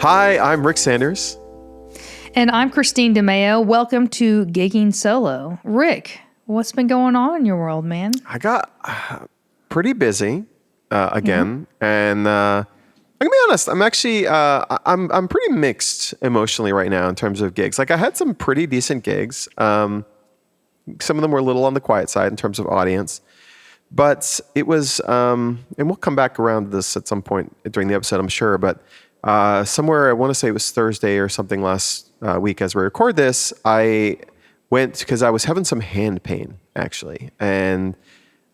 Hi, I'm Rick Sanders. And I'm Christine DeMeo. Welcome to Gigging Solo. Rick, what's been going on in your world, man? I got pretty busy again, and I'm gonna be honest. I'm actually I'm pretty mixed emotionally right now in terms of gigs. Like I had some pretty decent gigs. Some of them were a little on the quiet side in terms of audience, but it was and we'll come back around to this at some point during the episode, I'm sure. But somewhere I want to say it was Thursday or something last week as we record this, I went because I was having some hand pain actually, and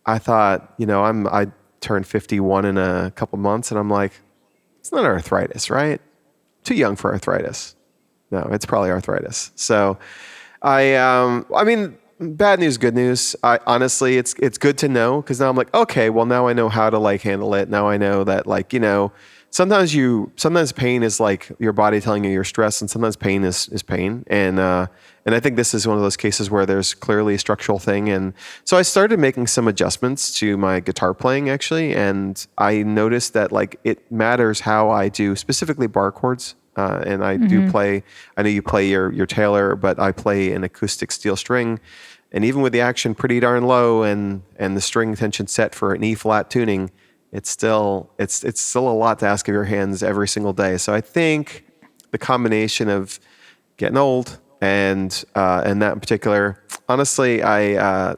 I thought, I turned 51 in a couple months, and I'm like, it's not arthritis, right? Too young for arthritis. No, it's probably arthritis. So I mean, bad news, good news. Honestly, it's good to know because now I'm like, okay, well now I know how to like handle it. Now I know that sometimes pain is like your body telling you you're stressed, and sometimes pain is pain. And I think this is one of those cases where there's clearly a structural thing. And so I started making some adjustments to my guitar playing actually, and I noticed that like it matters how I do specifically bar chords. And I do play. I know you play your Taylor, but I play an acoustic steel string, and even with the action pretty darn low and the string tension set for an E flat tuning, it's still a lot to ask of your hands every single day. So I think the combination of getting old and that in particular, honestly, I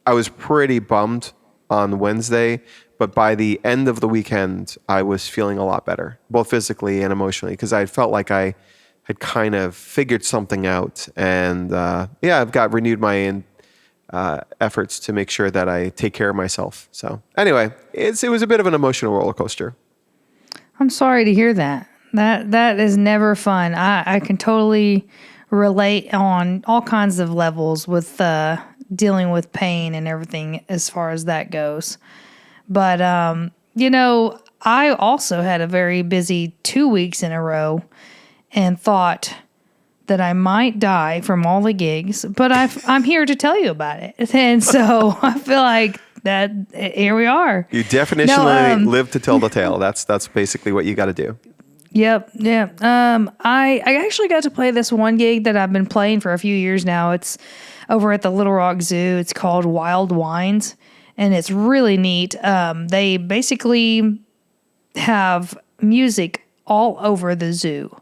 was pretty bummed on Wednesday, but by the end of the weekend, I was feeling a lot better, both physically and emotionally, because I felt like I had kind of figured something out, and I've got renewed my efforts to make sure that I take care of myself. So anyway, it was a bit of an emotional roller coaster. I'm sorry to hear that. That is never fun. I can totally relate on all kinds of levels with dealing with pain and everything as far as that goes. But, I also had a very busy 2 weeks in a row and thought that I might die from all the gigs, but I'm here to tell you about it. And so I feel like that here we are. You definitionally live to tell the tale. That's basically what you got to do. Yep. Yeah. I actually got to play this one gig that I've been playing for a few years now. It's over at the Little Rock Zoo. It's called Wild Wines, and it's really neat. They basically have music all over the zoo,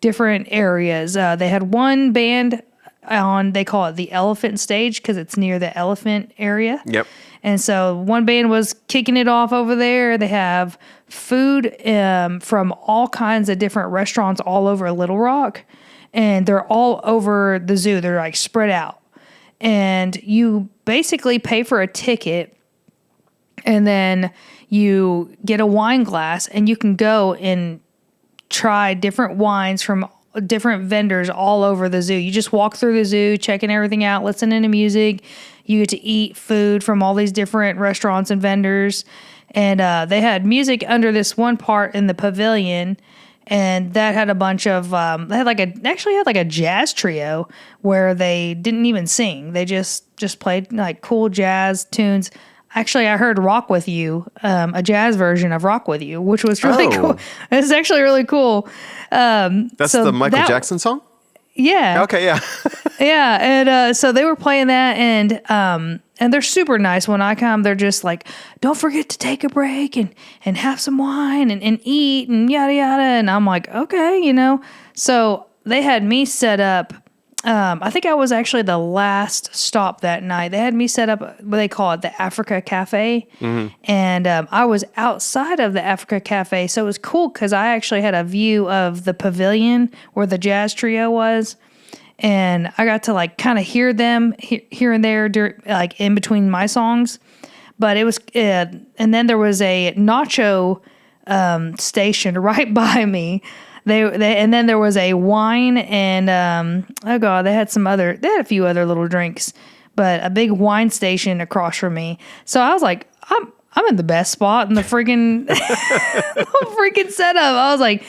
different areas. They had one band on, they call it the elephant stage because it's near the elephant area. Yep. And so one band was kicking it off over there. They have food from all kinds of different restaurants all over Little Rock, and they're all over the zoo. They're like spread out. And you basically pay for a ticket, and then you get a wine glass, and you can go and try different wines from different vendors all over the zoo. You just walk through the zoo, checking everything out, listening to music. You get to eat food from all these different restaurants and vendors. And they had music under this one part in the pavilion, and that had a bunch of they had like a jazz trio where they didn't even sing. They just played like cool jazz tunes. Actually, I heard "Rock with You," a jazz version of "Rock with You," which was really cool. It's actually really cool. That's the Michael Jackson song? Yeah. Okay, yeah. Yeah, and so they were playing that, and they're super nice. When I come, they're just like, don't forget to take a break and have some wine and eat and yada yada. And I'm like, okay, So they had me set up. I think I was actually the last stop that night. They had me set up what they call it, the Africa Cafe. And I was outside of the Africa Cafe. So it was cool because I actually had a view of the pavilion where the jazz trio was. And I got to like kind of hear them here and there, like in between my songs. But it was, and then there was a nacho station right by me. And then there was a wine and they had a few other little drinks, but a big wine station across from me. So I was like, I'm in the best spot in the freaking freaking setup. I was like,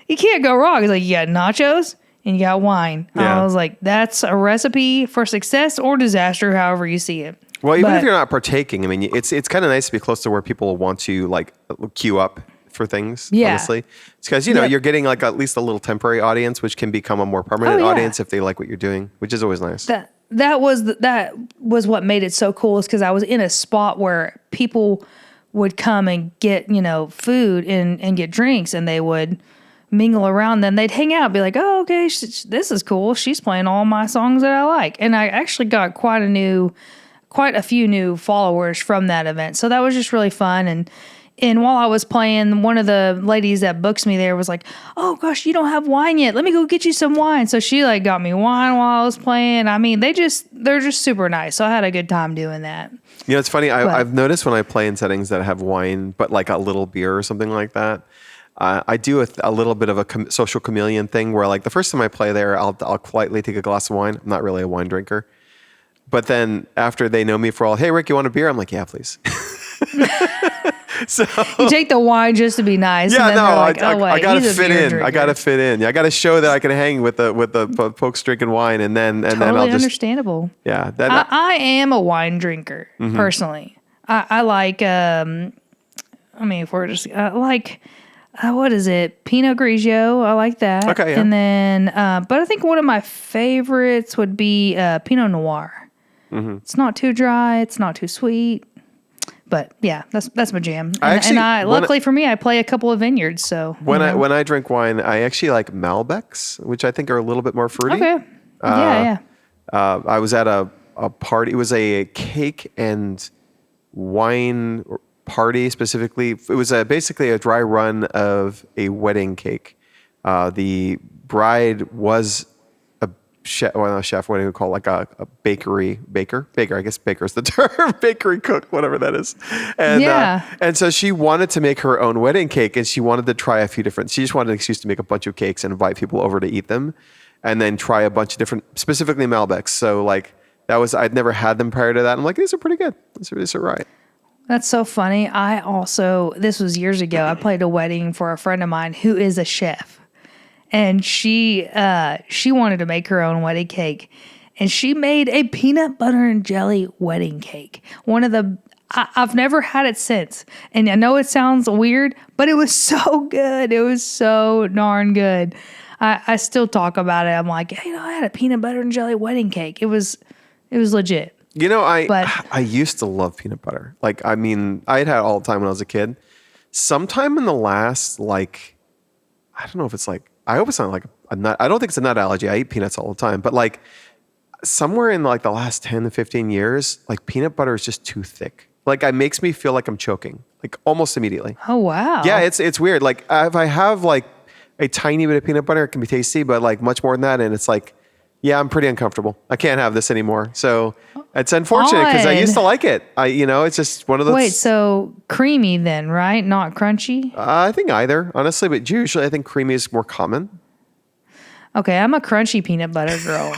you can't go wrong. It's like, you got nachos and you got wine. Yeah. I was like, that's a recipe for success or disaster, however you see it. Well, even if you're not partaking, I mean, it's kind of nice to be close to where people want to like queue up for things. Yeah. Honestly, it's because you're getting like at least a little temporary audience, which can become a more permanent audience if they like what you're doing, which is always nice. That was what made it so cool, is because I was in a spot where people would come and get food and get drinks, and they would mingle around. Then they'd hang out, be like, "Oh, okay, this is cool. She's playing all my songs that I like." And I actually got quite a few new followers from that event. So that was just really fun. And while I was playing, one of the ladies that books me there was like, "Oh gosh, you don't have wine yet. Let me go get you some wine." So she like got me wine while I was playing. I mean, they're just super nice. So I had a good time doing that. It's funny. I've noticed when I play in settings that have wine, but like a little beer or something like that, I do a little bit of a social chameleon thing where like the first time I play there, I'll politely take a glass of wine. I'm not really a wine drinker. But then after they know me for all, "Hey, Rick, you want a beer?" I'm like, "Yeah, please." So you take the wine just to be nice. Yeah, and then no, like, I gotta fit in. I gotta fit in. I gotta show that I can hang with the folks drinking wine, and then I'll just understandable. Yeah, I am a wine drinker personally. I like. If we're just like. What is it? Pinot Grigio. I like that. Okay, yeah. And then, but I think one of my favorites would be Pinot Noir. Mm-hmm. It's not too dry. It's not too sweet. But yeah, that's my jam. Luckily for me, I play a couple of vineyards. So when I drink wine, I actually like Malbecs, which I think are a little bit more fruity. Okay. Yeah. I was at a party. It was a cake and wine party specifically. It was basically a dry run of a wedding cake. The bride was a chef. Well, not a chef. What do you call like a baker? I guess baker's the term. Bakery cook, whatever that is. And and so she wanted to make her own wedding cake, and she wanted to try a few different. She just wanted an excuse to make a bunch of cakes and invite people over to eat them, and then try a bunch of different, specifically Malbecs. So like I'd never had them prior to that. I'm like, these are pretty good. These are right. That's so funny. This was years ago, I played a wedding for a friend of mine who is a chef. And she wanted to make her own wedding cake. And she made a peanut butter and jelly wedding cake. I've never had it since. And I know it sounds weird, but it was so good. It was so darn good. I still talk about it. I'm like, "Hey, I had a peanut butter and jelly wedding cake." It was legit. I used to love peanut butter. Like, I had it all the time when I was a kid. Sometime in the last, like, I don't know if it's like, I hope it's not like a nut. I don't think it's a nut allergy. I eat peanuts all the time. But like, somewhere in like the last 10 to 15 years, like peanut butter is just too thick. Like, it makes me feel like I'm choking, like almost immediately. Oh, wow. Yeah, it's weird. Like, if I have like a tiny bit of peanut butter, it can be tasty, but like much more than that. And it's like, yeah, I'm pretty uncomfortable. I can't have this anymore. So it's unfortunate because I used to like it. It's just one of those. Wait, so creamy then, right? Not crunchy? I think either, honestly, but usually I think creamy is more common. Okay, I'm a crunchy peanut butter girl.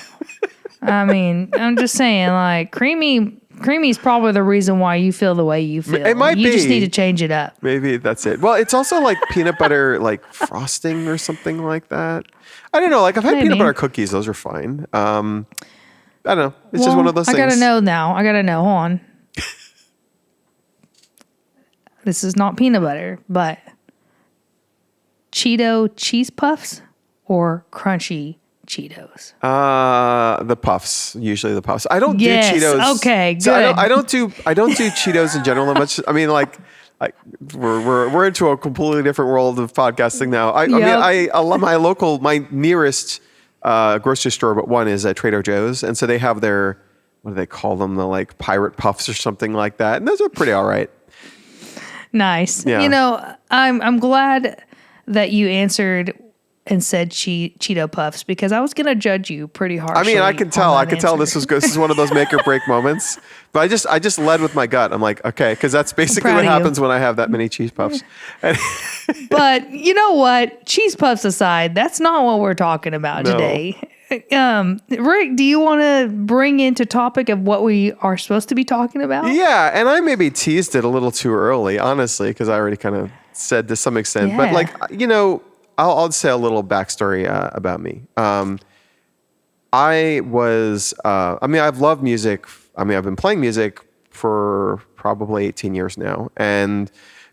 I'm just saying, like, creamy is probably the reason why you feel the way you feel. It might be. You just need to change it up. Maybe that's it. Well, it's also like peanut butter, like frosting or something like that. I don't know. Like, I've had peanut butter cookies. Those are fine. I don't know. It's just one of those things. I gotta know now. Hold on. This is not peanut butter, but Cheeto cheese puffs or crunchy Cheetos? The puffs. Usually the puffs. I don't do Cheetos. Okay, good. So I don't do Cheetos in general that much. I mean, like we're into a completely different world of podcasting now. I love my nearest grocery store, but one is at Trader Joe's, and so they have their, what do they call them? The like pirate puffs or something like that, and those are pretty all right. Nice. Yeah. I'm glad that you answered and said Cheeto Puffs, because I was going to judge you pretty harshly. I can tell. This is one of those make or break moments. But I just led with my gut. I'm like, okay, because that's basically what happens when I have that many cheese puffs. But you know what? Cheese puffs aside, that's not what we're talking about today. Rick, do you want to bring into topic of what we are supposed to be talking about? Yeah, and I maybe teased it a little too early, honestly, because I already kind of said to some extent. Yeah. But like, I'll say a little backstory about me. I've loved music. I've been playing music for probably 18 years now. And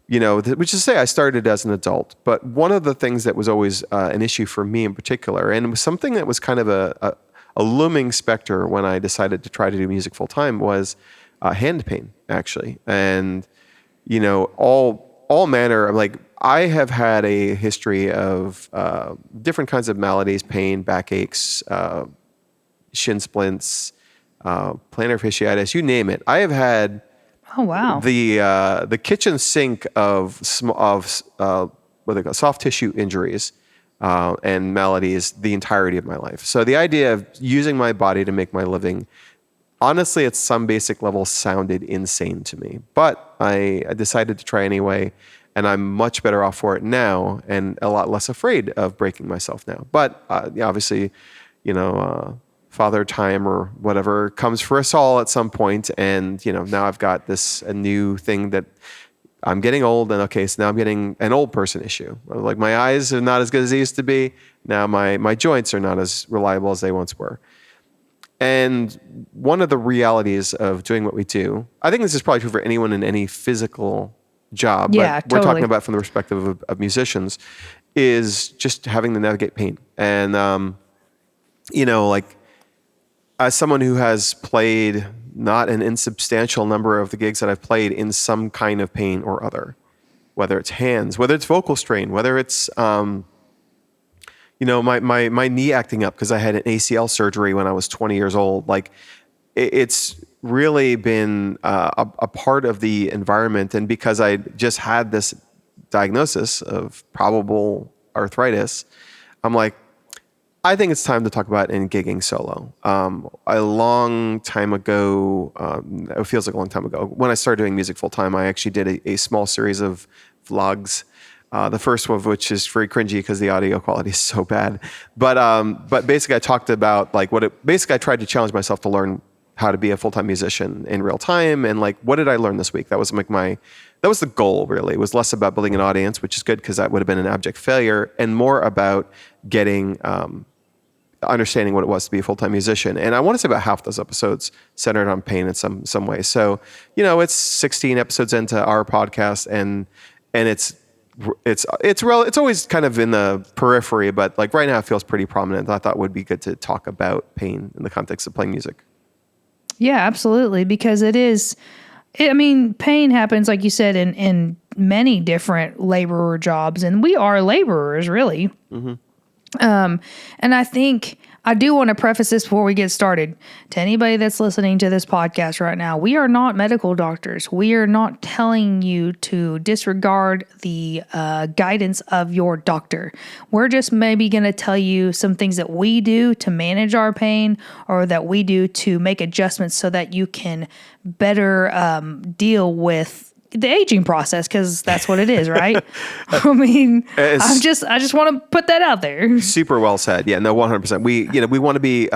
which is to say I started as an adult. But one of the things that was always an issue for me in particular, and it was something that was kind of a looming specter when I decided to try to do music full time, was hand pain, actually. And, all manner of I have had a history of different kinds of maladies, pain, backaches, shin splints, plantar fasciitis, you name it. I have had Oh, wow. the kitchen sink of what they call soft tissue injuries and maladies the entirety of my life. So the idea of using my body to make my living, honestly, at some basic level, sounded insane to me. But I decided to try anyway, and I'm much better off for it now, and a lot less afraid of breaking myself now. But obviously, Father Time or whatever comes for us all at some point, and now I've got a new thing that I'm getting old, and okay, so now I'm getting an old person issue. Like my eyes are not as good as they used to be. Now my joints are not as reliable as they once were. And one of the realities of doing what we do, I think this is probably true for anyone in any physical job, Yeah, but we're totally. talking about from the perspective of musicians, is just having to navigate pain. And, as someone who has played not an insubstantial number of the gigs that I've played in some kind of pain or other, whether it's hands, whether it's vocal strain, whether it's, my knee acting up because I had an ACL surgery when I was 20 years old. It's really been a part of the environment. And because I just had this diagnosis of probable arthritis, I'm like, I think it's time to talk about in gigging solo. A long time ago, it feels like a long time ago, when I started doing music full time, I actually did a small series of vlogs. The first one of which is very cringy because the audio quality is so bad. But basically I talked about I tried to challenge myself to learn how to be a full-time musician in real time. And what did I learn this week? That was that was the goal, really. It was less about building an audience, which is good because that would have been an abject failure, and more about getting, understanding what it was to be a full-time musician. And I want to say about half those episodes centered on pain in some way. So, it's 16 episodes into our podcast, and it's always kind of in the periphery, but right now it feels pretty prominent. I thought it would be good to talk about pain in the context of playing music. Yeah, absolutely. Because pain happens, like you said, in many different laborer jobs, and we are laborers, really. Mm-hmm. And I think I do want to preface this before we get started. To anybody that's listening to this podcast right now, we are not medical doctors. We are not telling you to disregard the guidance of your doctor. We're just maybe going to tell you some things that we do to manage our pain, or that we do to make adjustments so that you can better deal with the aging process, because that's what it is, right? I just want to put that out there. Super well said. Yeah, no, 100%. We want to be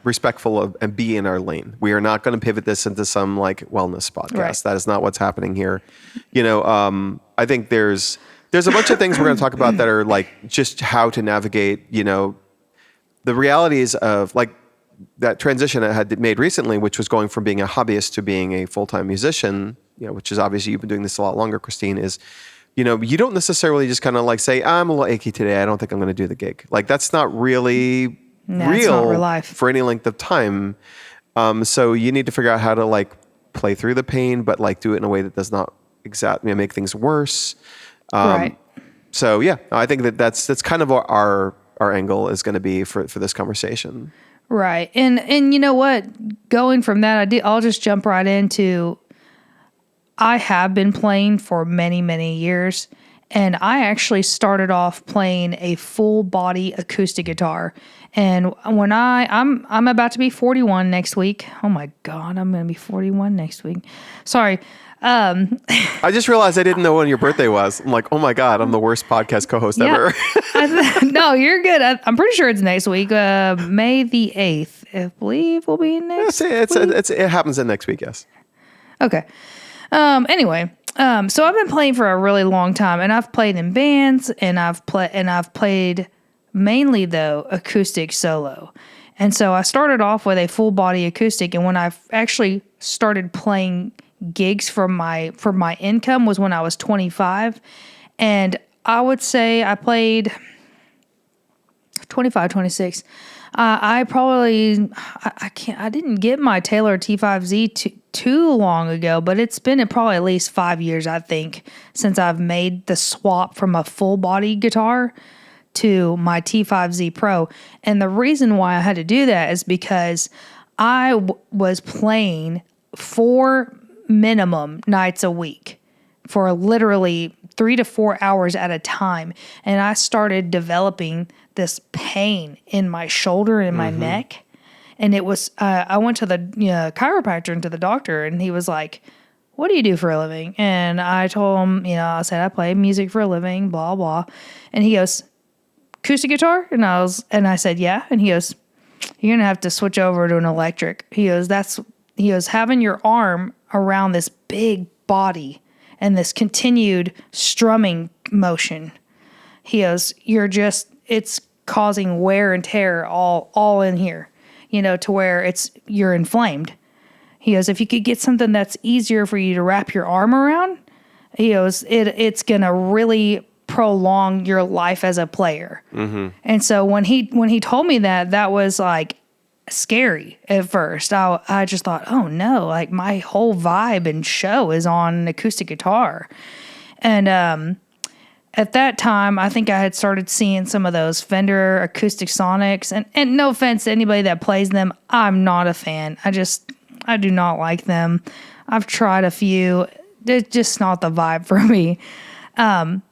respectful of and be in our lane. We are not going to pivot this into some wellness podcast. Right. That is not what's happening here. I think there's a bunch of things we're going to talk about that are just how to navigate, the realities of that transition I had made recently, which was going from being a hobbyist to being a full-time musician, which is obviously you've been doing this a lot longer, Christine, is, you don't necessarily just kind of say, I'm a little achy today, I don't think I'm going to do the gig. That's not really It's not real real life for any length of time. So you need to figure out how to play through the pain, but do it in a way that does not exactly make things worse. Right. So yeah, I think that's kind of our angle is going to be for this conversation. Right. And you know what? Going from that, I'll just jump right into, I have been playing for many, many years, and I actually started off playing a full body acoustic guitar. And when I'm about to be 41 next week. Oh my God, I'm going to be 41 next week. Sorry. I just realized I didn't know when your birthday was. I'm like, oh my God, I'm the worst podcast co-host ever. No, you're good. I'm pretty sure it's next week. May the 8th, I believe, will be next week. It happens in next week, yes. Okay. Anyway, so I've been playing for a really long time, and I've played in bands, and I've played mainly though acoustic solo. And so I started off with a full body acoustic, and when I actually started playing gigs for my income was when I was 25. And I would say I played 25, 26. I didn't get my Taylor T5Z too long ago, but it's been probably at least 5 years, I think, since I've made the swap from a full body guitar to my T5Z Pro. And the reason why I had to do that is because I was playing 4 minimum nights a week for literally 3 to 4 hours at a time. And I started developing this pain in my shoulder and my neck. And it was, I went to the chiropractor and to the doctor, and he was like, what do you do for a living? And I told him, I said, I play music for a living, blah, blah. And he goes, acoustic guitar? And I said, yeah. And he goes, you're going to have to switch over to an electric. He goes, having your arm around this big body and this continued strumming motion. He goes, it's causing wear and tear all in here, to where you're inflamed. He goes, if you could get something that's easier for you to wrap your arm around, he goes, it's going to really prolong your life as a player. Mm-hmm. And so when he told me that was like scary at first. I just thought, oh no, like my whole vibe and show is on an acoustic guitar. And at that time, I think I had started seeing some of those Fender acoustic sonics, and no offense to anybody that plays them, I'm not a fan. I do not like them. I've tried a few. It's just not the vibe for me.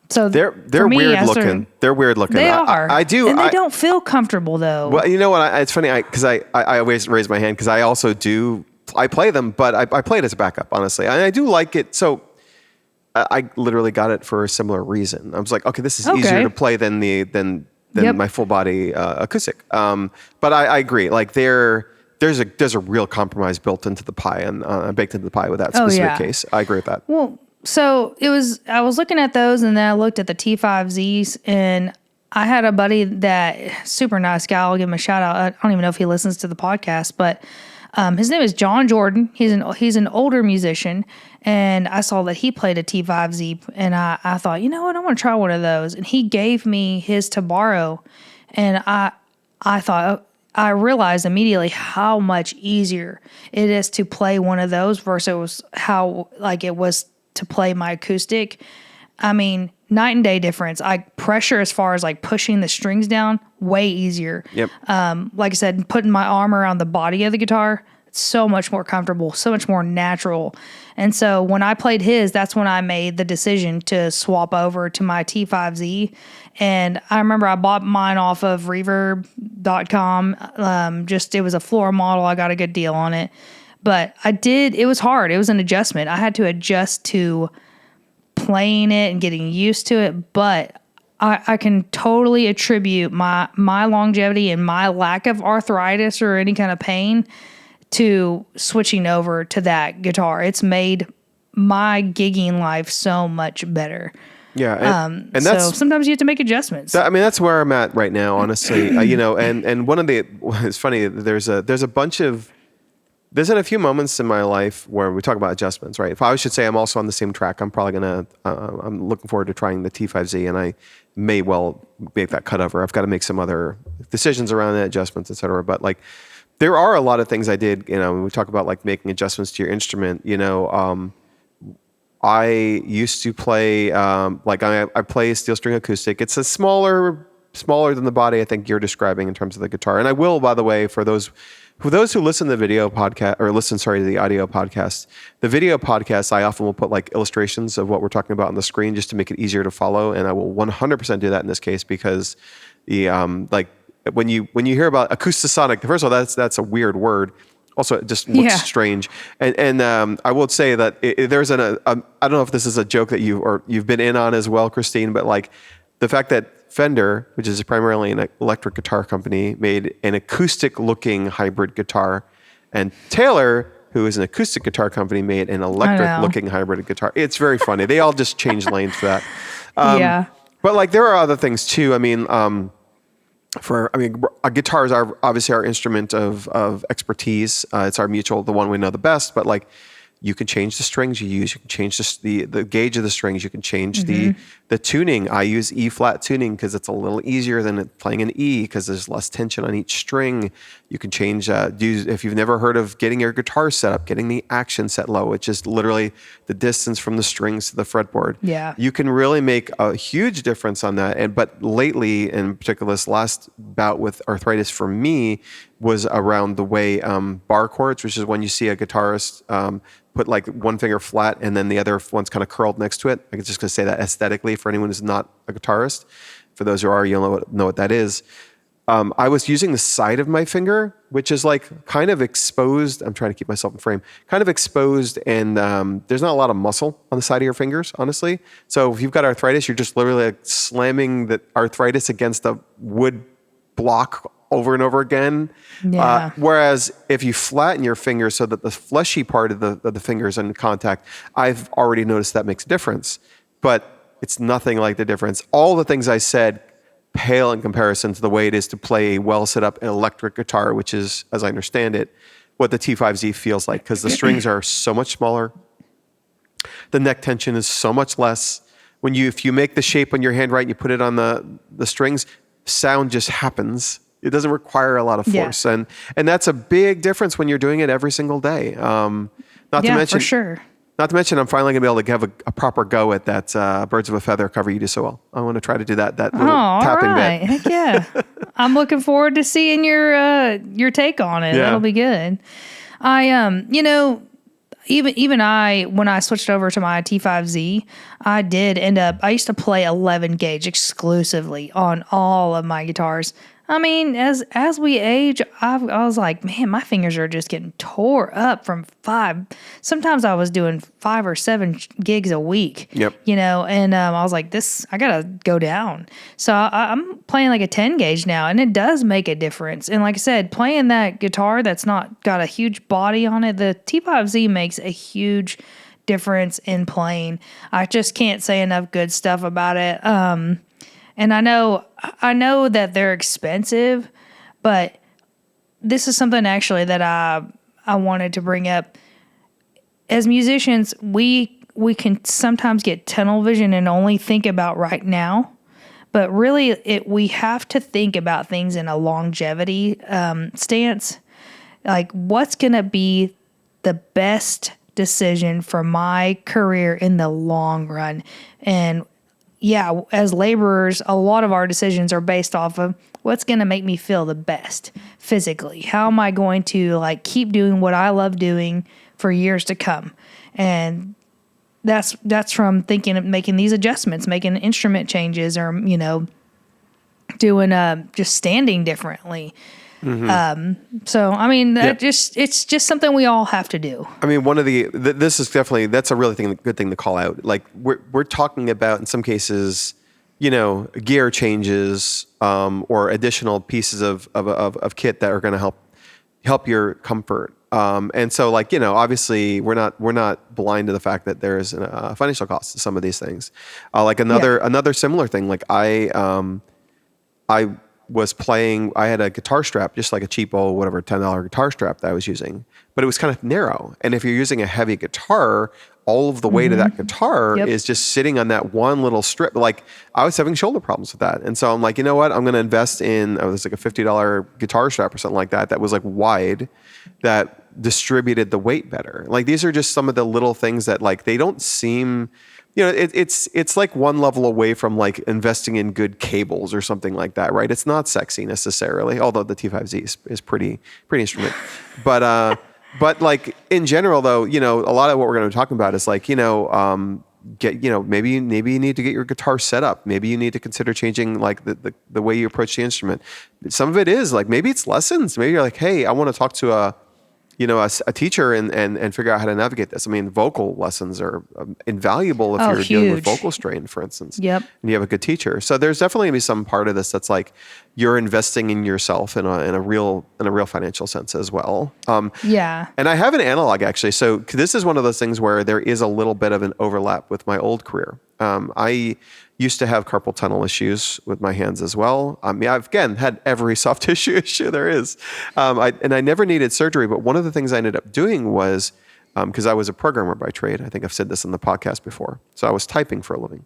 So they're weird looking. They're weird looking. They are. I do. And they don't feel comfortable though. Well, you know what? It's funny because I always raise my hand because I also do. I play them, but I play it as a backup, honestly. And I do like it. So I literally got it for a similar reason. I was like, okay, this is easier to play than my full body acoustic. But I agree. Like there's a real compromise built into the pie and baked into the pie with that specific case. I agree with that. Well, so I was looking at those, and then I looked at the T5Zs, and I had a buddy that super nice guy. I'll give him a shout out. I don't even know if he listens to the podcast, but his name is John Jordan. He's an older musician, and I saw that he played a T5Z, and I thought, you know what, I want to try one of those. And he gave me his to borrow, and I thought, I realized immediately how much easier it is to play one of those versus how like it was to play my acoustic. I mean, night and day difference. Pressure as far as like pushing the strings down, way easier. Yep. Like I said, putting my arm around the body of the guitar, it's so much more comfortable, so much more natural. And so when I played his, that's when I made the decision to swap over to my T5Z. And I remember I bought mine off of reverb.com. It was a floor model. I got a good deal on it. But it was hard. It was an adjustment. I had to adjust to playing it and getting used to it. But I can totally attribute my longevity and my lack of arthritis or any kind of pain to switching over to that guitar. It's made my gigging life so much better. Yeah. And so sometimes you have to make adjustments. That's where I'm at right now, honestly. And one of it's funny, there's been a few moments in my life where we talk about adjustments, right? If I should say I'm also on the same track, I'm probably I'm looking forward to trying the T5Z, and I may well make that cut over. I've got to make some other decisions around that, adjustments, et cetera. But like, there are a lot of things I did, when we talk about like making adjustments to your instrument, I used to play, I play steel string acoustic. It's a smaller than the body I think you're describing in terms of the guitar. And I will, by the way, for those who listen to the video podcast to the audio podcast, the video podcast, I often will put like illustrations of what we're talking about on the screen just to make it easier to follow. And I will 100% do that in this case because the, when you hear about acoustasonic, first of all, that's a weird word. Also, it just looks strange. And I will say that there's I don't know if this is a joke that you've been in on as well, Christine, but like the fact that Fender, which is primarily an electric guitar company, made an acoustic-looking hybrid guitar, and Taylor, who is an acoustic guitar company, made an electric-looking hybrid guitar. It's very funny. They all just changed lanes for that. But like there are other things too. Guitar is obviously our instrument of expertise. It's our mutual, the one we know the best. But like, You can change the strings you use. You can change the gauge of the strings. You can change the tuning. I use E flat tuning because it's a little easier than playing an E because there's less tension on each string. You can change, if you've never heard of getting your guitar set up, getting the action set low, which is literally the distance from the strings to the fretboard. Yeah. You can really make a huge difference on that. But lately, in particular, this last bout with arthritis for me was around the way bar chords, which is when you see a guitarist put like one finger flat and then the other one's kind of curled next to it. I'm just going to say that aesthetically for anyone who's not a guitarist. For those who are, you'll know what that is. I was using the side of my finger, which is like kind of exposed. I'm trying to keep myself in frame. Kind of exposed, and there's not a lot of muscle on the side of your fingers, honestly. So if you've got arthritis, you're just literally like slamming the arthritis against a wood block over and over again. Yeah. Whereas if you flatten your finger so that the fleshy part of the finger is in contact, I've already noticed that makes a difference. But it's nothing like the difference. All the things I said pale in comparison to the way it is to play a well set up electric guitar, which is, as I understand it, what the T5Z feels like, because the strings are so much smaller. The neck tension is so much less. If you make the shape on your hand right and you put it on the strings, sound just happens. It doesn't require a lot of force. Yeah. And that's a big difference when you're doing it every single day. Not to mention, for sure. Not to mention, I'm finally going to be able to have a proper go at that Birds of a Feather cover you do so well. I want to try to do that little tapping bit. Heck yeah. I'm looking forward to seeing your take on it. Yeah. That'll be good. Even when I switched over to my T5Z, I used to play 11 gauge exclusively on all of my guitars. I mean, as we age, I was like, man, my fingers are just getting tore up from 5. Sometimes I was doing 5 or 7 gigs a week. Yep. And I was like, I gotta go down. So I'm playing like a 10 gauge now, and it does make a difference. And like I said, playing that guitar that's not got a huge body on it, the T5Z makes a huge difference in playing. I just can't say enough good stuff about it. And I know that they're expensive, but this is something actually that I wanted to bring up. As musicians, we can sometimes get tunnel vision and only think about right now, but really we have to think about things in a longevity stance. Like, what's going to be the best decision for my career in the long run? And yeah, as laborers, a lot of our decisions are based off of what's going to make me feel the best physically. How am I going to keep doing what I love doing for years to come? And that's from thinking of making these adjustments, making instrument changes, or doing just standing differently. Mm-hmm. So I mean, it's just something we all have to do. I mean, this is definitely, that's a really good thing to call out. Like we're talking about, in some cases, gear changes or additional pieces of kit that are going to help your comfort. And so obviously we're not blind to the fact that there is a financial cost to some of these things. Another similar thing, I was playing, I had a guitar strap, just like a cheap old, whatever, $10 guitar strap that I was using, but it was kind of narrow. And if you're using a heavy guitar, all of the weight of that guitar is just sitting on that one little strip. I was having shoulder problems with that. And so I'm like, you know what? I'm going to invest in, there's like a $50 guitar strap or something like that was wide, that distributed the weight better. These are just some of the little things that they don't seem, it's like one level away from investing in good cables or something like that, right? It's not sexy necessarily, although the T5Z is pretty instrument. But in general though, a lot of what we're going to be talking about is maybe you need to get your guitar set up. Maybe you need to consider changing the way you approach the instrument. Some of it is maybe it's lessons. Maybe you're like, hey, I want to talk to a teacher and figure out how to navigate this. I mean, vocal lessons are invaluable if you're dealing with vocal strain, for instance. Yep. And you have a good teacher. So there's definitely going to be some part of this that's you're investing in yourself in a real financial sense as well. Yeah. And I have an analog actually. So this is one of those things where there is a little bit of an overlap with my old career. I used to have carpal tunnel issues with my hands as well. I've again had every soft tissue issue there is. I never needed surgery, but one of the things I ended up doing was because I was a programmer by trade. I think I've said this on the podcast before. So I was typing for a living.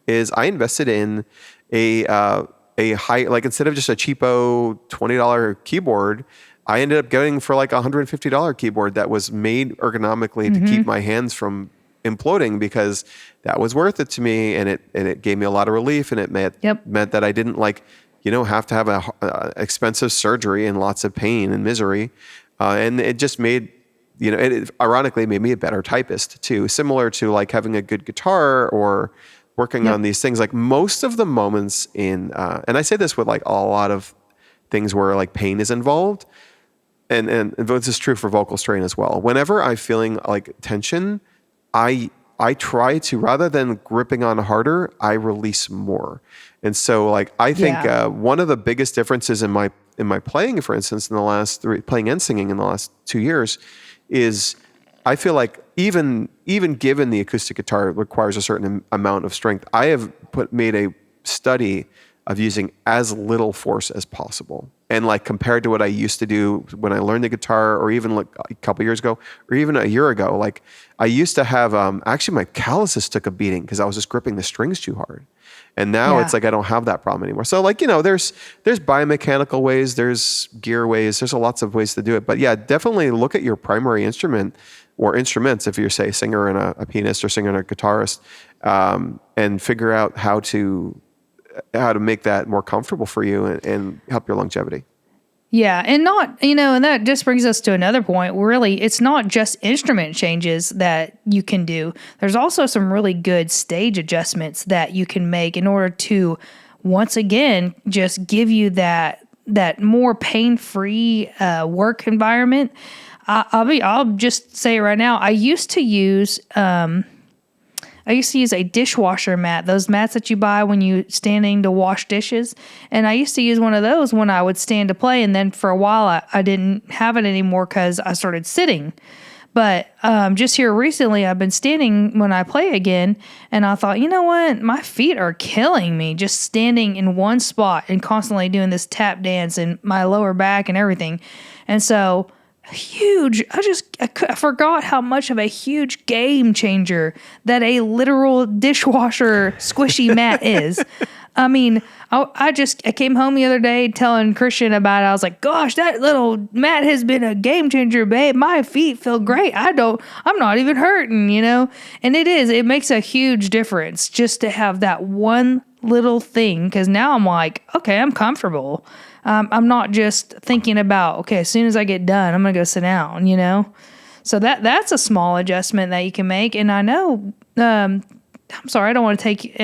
Is I invested in a high, like instead of just a cheapo $20 keyboard, I ended up getting for like $150 keyboard that was made ergonomically to keep my hands from imploding, because that was worth it to me, and it gave me a lot of relief, and it meant that I didn't have to have a expensive surgery and lots of pain and misery, and it just made it ironically made me a better typist too, similar to like having a good guitar or working on these things. Like most of the moments in and I say this with like a lot of things where like pain is involved, and this is true for vocal strain as well. Whenever I'm feeling like tension, I try to, rather than gripping on harder, I release more. And so like I think one of the biggest differences in my playing, for instance, playing and singing in the last 2 years, is I feel like even given the acoustic guitar requires a certain amount of strength, I have made a study of using as little force as possible. And like compared to what I used to do when I learned the guitar, or even like a couple years ago, or even a year ago, like I used to have, actually my calluses took a beating because I was just gripping the strings too hard. And now it's like I don't have that problem anymore. So like, there's biomechanical ways, there's gear ways, there's lots of ways to do it. But yeah, definitely look at your primary instrument or instruments if you're, say, a singer and a pianist or singer and a guitarist, and figure out how to make that more comfortable for you and help your longevity. Yeah, and and that just brings us to another point. Really, it's not just instrument changes that you can do. There's also some really good stage adjustments that you can make in order to, once again, just give you that more pain-free work environment. I'll just say it right now. I used to use a dishwasher mat, those mats that you buy when you're standing to wash dishes. And I used to use one of those when I would stand to play. And then for a while, I didn't have it anymore because I started sitting. But just here recently, I've been standing when I play again. And I thought, you know what? My feet are killing me just standing in one spot and constantly doing this tap dance and my lower back and everything. And so I forgot how much of a huge game changer that a literal dishwasher squishy mat is. I mean, I came home the other day telling Christian about it. I was like, gosh, that little mat has been a game changer, babe. My feet feel great. I'm not even hurting, And it makes a huge difference just to have that one little thing. 'Cause now I'm like, okay, I'm comfortable. I'm not just thinking about, okay, as soon as I get done, I'm going to go sit down, So that's a small adjustment that you can make. And I know, I'm sorry, I don't want to take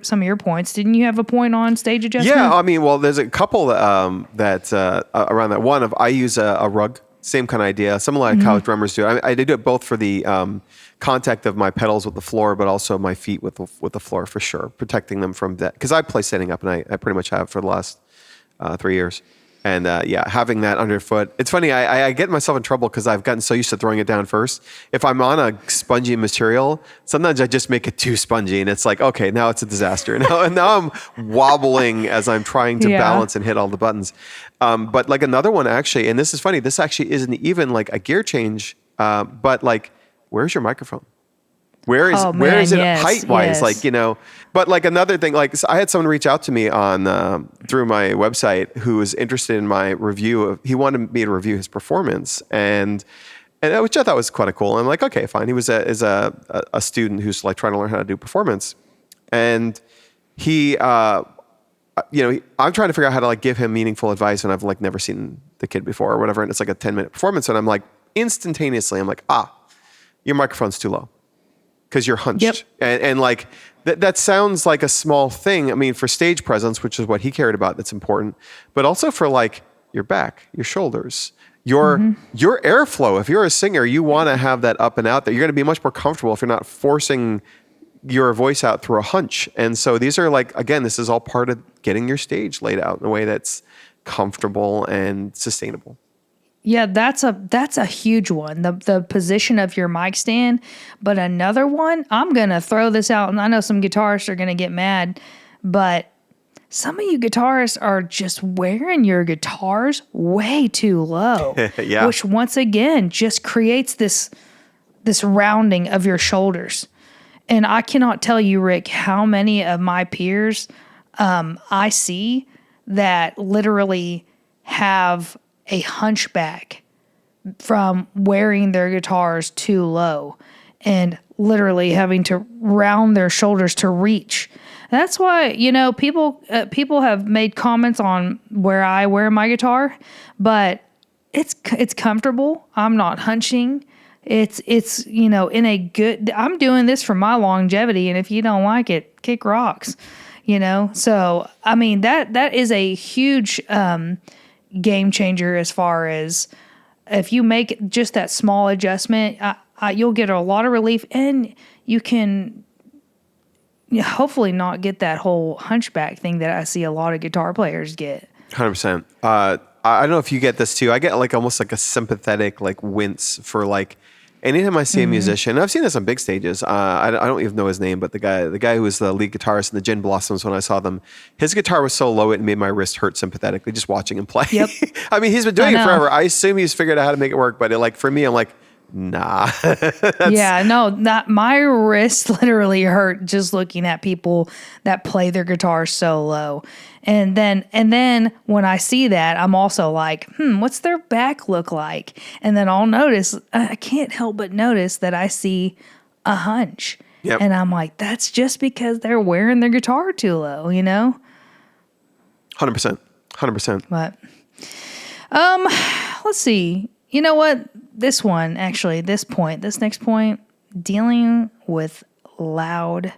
some of your points. Didn't you have a point on stage adjustment? Yeah, I mean, well, there's a couple that around that. One of I use a rug, same kind of idea, similar like how drummers do. I do it both for the contact of my pedals with the floor, but also my feet with the floor for sure, protecting them from that. Because I play standing up, and I pretty much have for the last 3 years. And having that underfoot. It's funny, I get myself in trouble because I've gotten so used to throwing it down first. If I'm on a spongy material, sometimes I just make it too spongy, and it's like, okay, now it's a disaster. Now I'm wobbling as I'm trying to balance and hit all the buttons. But like another one actually, and this is funny, this actually isn't even like a gear change, but like, where's your microphone? Where is it height wise? Yes. Like, but like another thing, like I had someone reach out to me on, through my website who was interested in my review he wanted me to review his performance, and which I thought was kind of cool. And I'm like, okay, fine. He was a student who's like trying to learn how to do performance, and he, I'm trying to figure out how to like give him meaningful advice, and I've like never seen the kid before or whatever. And it's like a 10-minute performance. And I'm like, instantaneously, I'm like, your microphone's too low. Because you're hunched. Yep. And like that sounds like a small thing. I mean, for stage presence, which is what he cared about, that's important. But also for like your back, your shoulders, your airflow. If you're a singer, you want to have that up and out there. You're going to be much more comfortable if you're not forcing your voice out through a hunch. And so these are like, again, this is all part of getting your stage laid out in a way that's comfortable and sustainable. Yeah, that's a huge one. The position of your mic stand. But another one, I'm gonna throw this out, and I know some guitarists are gonna get mad, but some of you guitarists are just wearing your guitars way too low. Yeah. Which once again just creates this this rounding of your shoulders. And I cannot tell you, Rick, how many of my peers I see that literally have a hunchback from wearing their guitars too low and literally having to round their shoulders to reach. That's why, people have made comments on where I wear my guitar, but it's comfortable. I'm not hunching. It's in a good, I'm doing this for my longevity, and if you don't like it, kick rocks. So I mean that is a huge game changer as far as if you make just that small adjustment, you'll get a lot of relief, and you can hopefully not get that whole hunchback thing that I see a lot of guitar players get. 100%. I don't know if you get this too. I get like almost like a sympathetic like wince for like anytime I see a musician. And I've seen this on big stages. I don't even know his name, but the guy who was the lead guitarist in the Gin Blossoms, when I saw them, his guitar was so low it made my wrist hurt sympathetically just watching him play. Yep. I mean, he's been doing it forever. I assume he's figured out how to make it work, but for me, I'm like, nah. Yeah, no, not my wrist literally hurt just looking at people that play their guitar so low. And then when I see that, I'm also like, what's their back look like? And then I can't help but notice that I see a hunch. Yep. And I'm like, that's just because they're wearing their guitar too low, 100%. 100%. But let's see. You know what? This next point, dealing with loud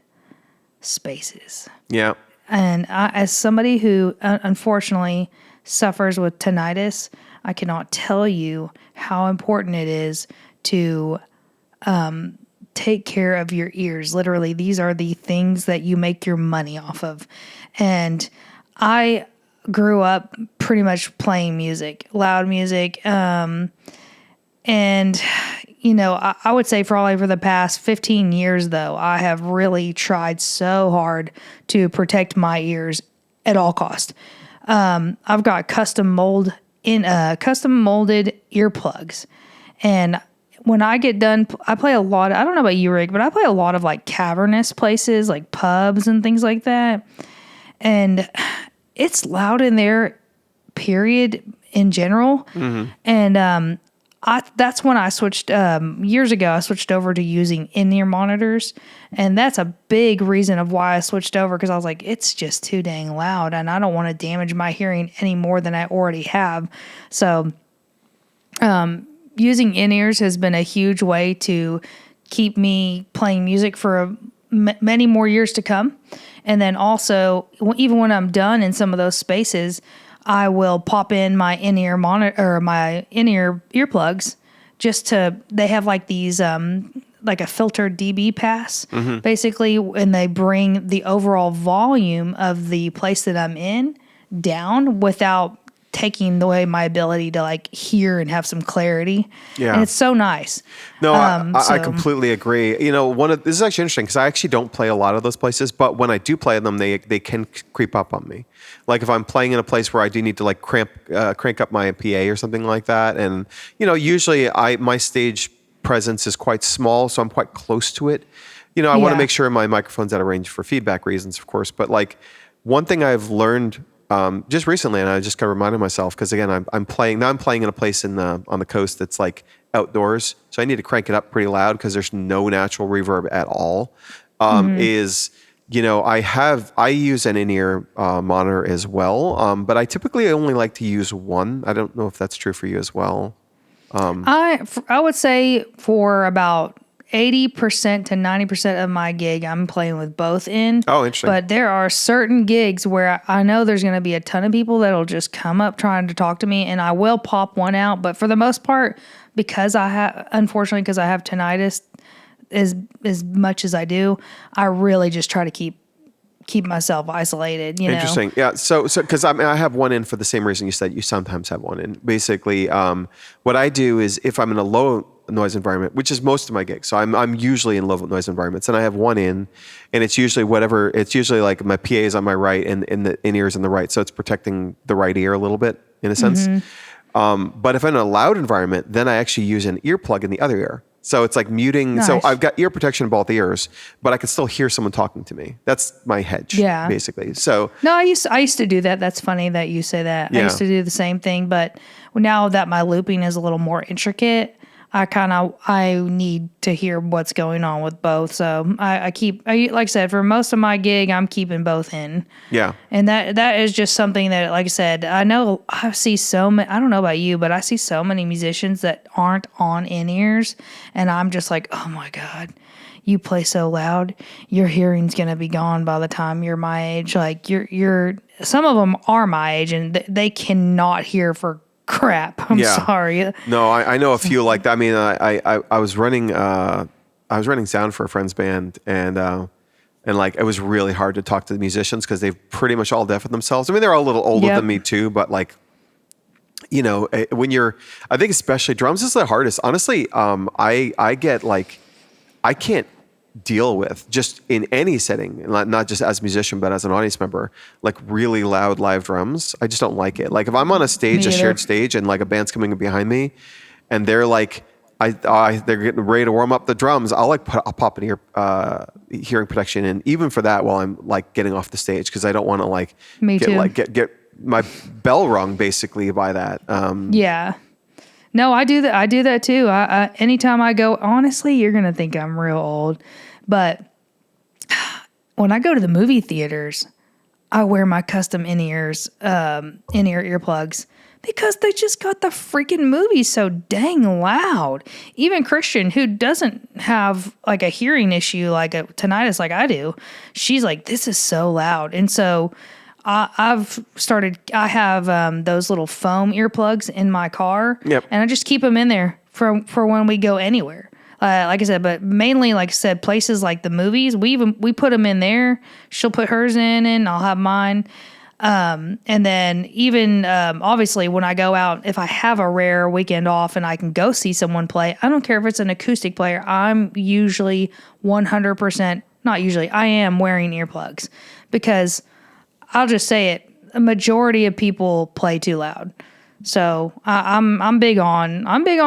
spaces. Yeah. And as somebody who unfortunately suffers with tinnitus, I cannot tell you how important it is to take care of your ears. Literally, these are the things that you make your money off of. And I grew up pretty much playing music, loud music. And, I would say probably for the past 15 years, though, I have really tried so hard to protect my ears at all cost. I've got custom molded earplugs. And when I get done, I play a lot. I don't know about you, Rick, but I play a lot of like cavernous places, like pubs and things like that. And it's loud in there, period, in general. Mm-hmm. And that's when I switched, years ago, I switched over to using in-ear monitors. And that's a big reason of why I switched over, because I was like, it's just too dang loud, and I don't want to damage my hearing any more than I already have. So using in-ears has been a huge way to keep me playing music for many more years to come. And then also, even when I'm done in some of those spaces, I will pop in my in-ear monitor or my in-ear earplugs they have like these, like a filtered dB pass, basically, and they bring the overall volume of the place that I'm in down without taking away my ability to like hear and have some clarity. Yeah. And it's so nice. No, I completely agree. This is actually interesting because I actually don't play a lot of those places, but when I do play them, they can creep up on me. Like if I'm playing in a place where I do need to like crank up my PA or something like that. And, usually my stage presence is quite small, so I'm quite close to it. I want to make sure my microphone's out of range for feedback reasons, of course. But like one thing I've learned just recently, and I just kind of reminded myself, because again, I'm playing in a place on the coast that's like outdoors, so I need to crank it up pretty loud because there's no natural reverb at all. I use an in-ear monitor as well, but I typically only like to use one. I don't know if that's true for you as well. I would say for about 80% to 90% of my gig, I'm playing with both in. Oh, interesting. But there are certain gigs where I know there's going to be a ton of people that'll just come up trying to talk to me, and I will pop one out. But for the most part, unfortunately, because I have tinnitus as much as I do, I really just try to keep myself isolated, Interesting. Yeah. So because I have one in for the same reason you said you sometimes have one in. Basically, what I do is if I'm in a low noise environment, which is most of my gigs, so I'm usually in low noise environments, and I have one in, and it's usually like my PA is on my right and the in-ear is on the right, so it's protecting the right ear a little bit in a sense. But if I'm in a loud environment, then I actually use an earplug in the other ear. So it's like muting. So Nice. I've got ear protection in both ears, but I can still hear someone talking to me. That's my hedge, Yeah. basically. So No, I used to do that. That's funny that you say that. I used Yeah. to do the same thing, but now that my looping is a little more intricate, I need to hear what's going on with both. So like I said, for most of my gig, I'm keeping both in. yeah, And that is just something that, like I said, I know I see so many. I don't know about you, but I see so many musicians that aren't on in ears, and I'm just like, oh my god, you play so loud, your hearing's gonna be gone by the time you're my age. Like you're some of them are my age, and they cannot hear for crap. I'm yeah. sorry. No, I know a few like that. I mean, I was running sound for a friend's band, and like it was really hard to talk to the musicians because they've pretty much all deafened themselves. I mean, they're all a little older Yep. than me too, but like, when I think especially drums is the hardest. Honestly, I get like, I can't deal with just in any setting, not just as a musician, but as an audience member, like really loud live drums. I just don't like it. Like if I'm on a stage, Me a shared either. stage, and like a band's coming behind me, and they're like, they're getting ready to warm up the drums. I'll pop an hearing protection in, even for that while I'm like getting off the stage, because I don't want to like Me too. get my bell rung basically by that. Yeah. No, I do that. I do that too. I anytime I go, honestly, you're gonna think I'm real old, but when I go to the movie theaters, I wear my custom in-ear earplugs because they just got the freaking movie so dang loud. Even Christian, who doesn't have like a hearing issue, like a tinnitus like I do, she's like, this is so loud. And so I have those little foam earplugs in my car. Yep. And I just keep them in there for when we go anywhere. Like I said, but mainly, like I said, places like the movies, we put them in there. She'll put hers in, and I'll have mine. And then even obviously when I go out, if I have a rare weekend off and I can go see someone play, I don't care if it's an acoustic player. I'm usually 100%, not usually, I am wearing earplugs because I'll just say it, a majority of people play too loud. So I'm big on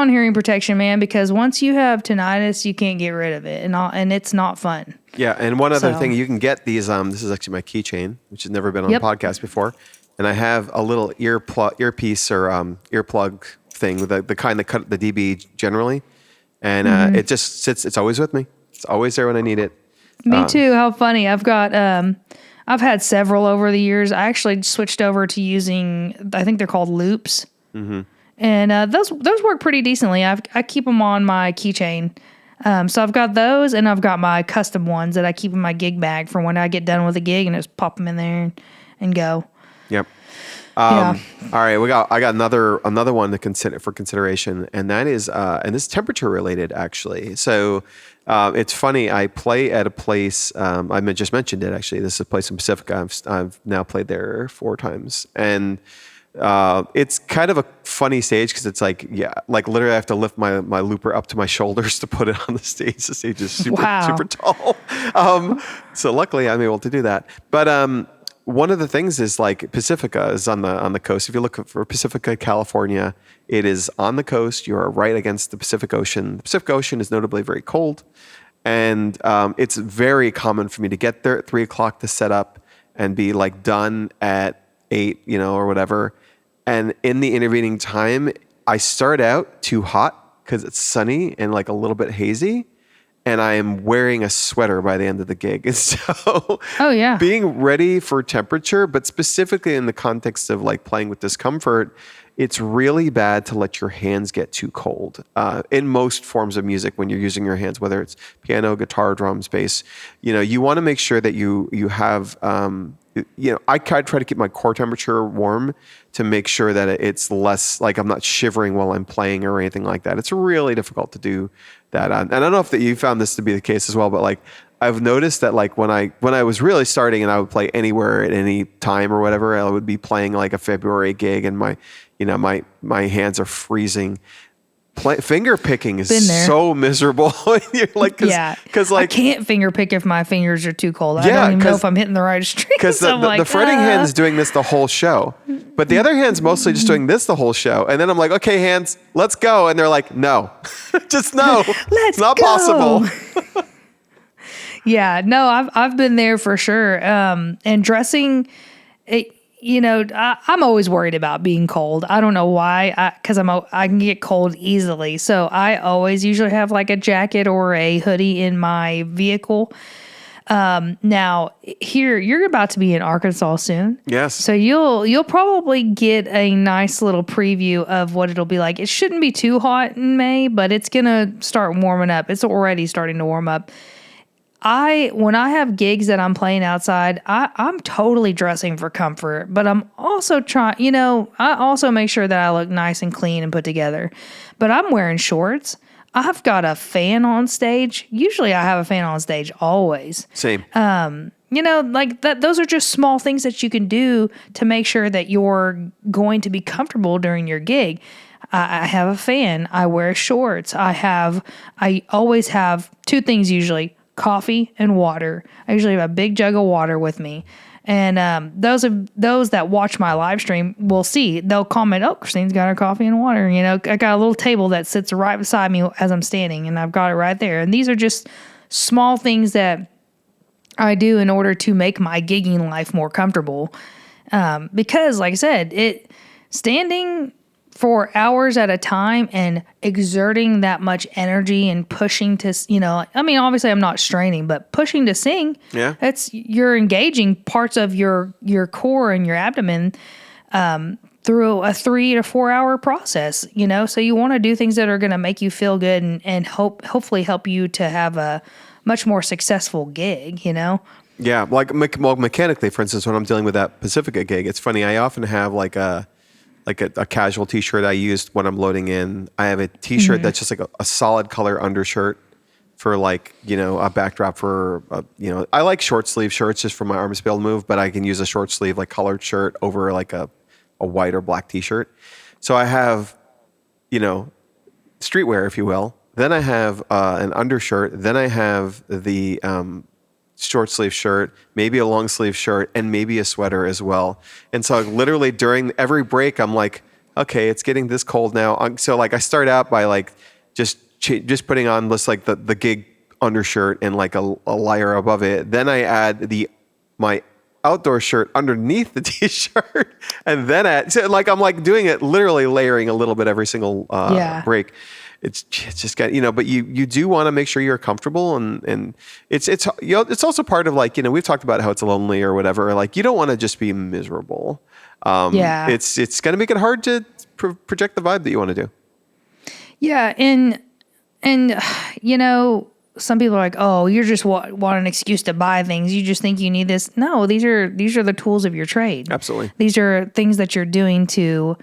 hearing protection, man, because once you have tinnitus, you can't get rid of it, and it's not fun. Yeah, and one other So- thing, you can get these. This is actually my keychain, which has never been on Yep. a podcast before, and I have a little earpiece or earplug thing, the kind that cut the dB generally, and it just sits. It's always with me. It's always there when I need it. Me too. How funny. I've got I've had several over the years. I actually switched over to using, I think they're called loops. Mm-hmm. And those work pretty decently. I keep them on my keychain. So I've got those, and I've got my custom ones that I keep in my gig bag for when I get done with a gig and just pop them in there and go. Yep. Yeah. All right, I got another one to consider for consideration, and that is and this is temperature related actually. So it's funny. I play at a place. I just mentioned it actually. This is a place in Pacifica. I've now played there 4 times, and it's kind of a funny stage because it's like literally I have to lift my looper up to my shoulders to put it on the stage. The stage is super tall. So luckily I'm able to do that. But one of the things is like Pacifica is on the coast. If you look for Pacifica, California, it is on the coast. You are right against the Pacific Ocean. The Pacific Ocean is notably very cold, and it's very common for me to get there at 3:00 to set up and be like done at 8, or whatever. And in the intervening time, I start out too hot because it's sunny and like a little bit hazy. And I am wearing a sweater by the end of the gig. And so Oh, yeah. being ready for temperature, but specifically in the context of like playing with discomfort, it's really bad to let your hands get too cold. In most forms of music, when you're using your hands, whether it's piano, guitar, drums, bass, you want to make sure that you have, I try to keep my core temperature warm to make sure that it's less like I'm not shivering while I'm playing or anything like that. It's really difficult to do that. And I don't know if that you found this to be the case as well, but like I've noticed that like when I was really starting and I would play anywhere at any time or whatever, I would be playing like a February gig and my hands are freezing. finger picking is Been there. so miserable. You're like, because I can't finger pick if my fingers are too cold. I Yeah, don't even know 'cause- if I'm hitting the right strings. because the fretting hand's doing this the whole show, but the other hand's mostly just doing this the whole show. And then I'm like, okay, hands, let's go. And they're like, no, just no. It's not go. possible. Yeah, no, I've been there for sure. And dressing, I'm always worried about being cold. I don't know why, because I can get cold easily. So I always usually have like a jacket or a hoodie in my vehicle. Now here you're about to be in Arkansas soon. Yes. So you'll probably get a nice little preview of what it'll be like. It shouldn't be too hot in May, but it's gonna start warming up. It's already starting to warm up. When I have gigs that I'm playing outside, I'm totally dressing for comfort, but I'm also trying, I also make sure that I look nice and clean and put together. But I'm wearing shorts. I've got a fan on stage. Usually I have a fan on stage always. Same. Like that, those are just small things that you can do to make sure that you're going to be comfortable during your gig. I have a fan. I wear shorts. I always have two things usually: coffee and water. I usually have a big jug of water with me. And those that watch my live stream will see. They'll comment, "Oh, Christine's got her coffee and water." I got a little table that sits right beside me as I'm standing, and I've got it right there. And these are just small things that I do in order to make my gigging life more comfortable. Because, like I said, standing for hours at a time and exerting that much energy and pushing to, obviously I'm not straining, but pushing to sing. Yeah. You're engaging parts of your core and your abdomen through a 3 to 4 hour process, so you want to do things that are going to make you feel good and hopefully help you to have a much more successful gig, Yeah. Like mechanically, for instance, when I'm dealing with that Pacifica gig, it's funny. I often have like a casual t-shirt I used when I'm loading in. I have a t-shirt that's just like a solid color undershirt for a backdrop for, I like short sleeve shirts just for my arms to be able to move, but I can use a short sleeve, like colored shirt over like a white or black t-shirt. So I have, streetwear, if you will. Then I have an undershirt. Then I have the short sleeve shirt, maybe a long sleeve shirt, and maybe a sweater as well. And so literally during every break, I'm like, okay, it's getting this cold now. So like I start out by like just putting on just like the gig undershirt and like a layer above it. Then I add my outdoor shirt underneath the t-shirt, and then I'm like doing it literally layering a little bit every single break. It's just got, but you do want to make sure you're comfortable, and it's also part of like, we've talked about how it's lonely or whatever. Like you don't want to just be miserable. It's going to make it hard to project the vibe that you want to do. Yeah. And some people are like, oh, you're just want an excuse to buy things. You just think you need this. No, these are the tools of your trade. Absolutely. These are things that you're doing to